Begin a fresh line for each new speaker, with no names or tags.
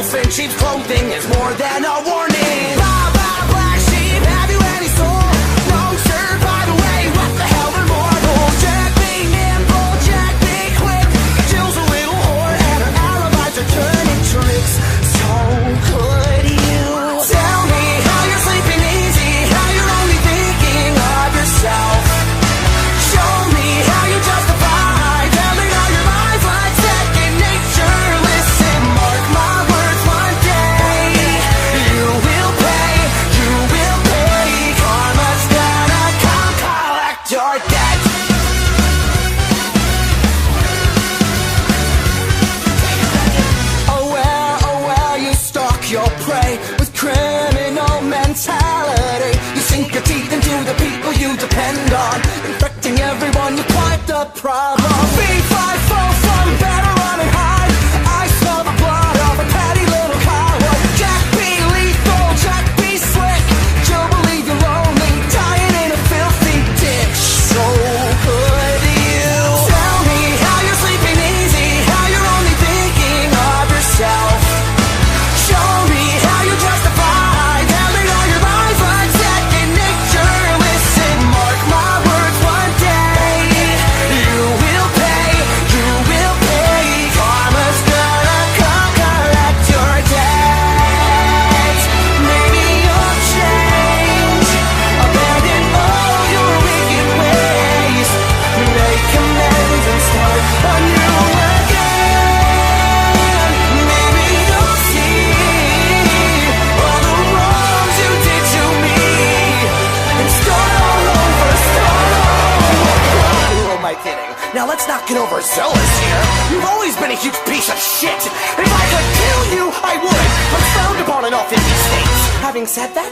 wolf in sheep's clothing is more than a warning. Blah, blah, black sheep, have you any soul? No, sir, by the way, what the hell are mortal? Jack be nimble, Jack be quick. Jill's a little whore and her alibis are turning tricks. So could you tell me how you're sleeping easy, how you're only thinking of yourself? Show me how you justify telling all your lies like second nature. Listen, mark my words, one day you will pay, you will pay. Karma's gonna come collect your debt. Oh well, you stalk your prey with criminal mentality. You sink your teeth into the people you depend on, infecting everyone with quite the problem. B5 fall from better run and hide. I smell the blood of a petty little coward. Jack be lethal, Jack be slick. You'll believe you're lonely, dying in a filthy ditch. So could you tell me how you're sleeping easy, how you're only thinking of yourself? Show me how you justify telling all your lies like second nature. Listen, mark my words, one day you will pay, you will pay. Karma's gonna come collect your debt. Maybe you'll change, abandon all your wicked ways, make amends and start anew again. Maybe you'll see all the wrongs you did to me and start all over, start all over. Who am I kidding? Now let's not get overzealous here. You've always been a huge piece of shit. If I could kill you, I would. I'm frowned upon in all 50 states. Having said that,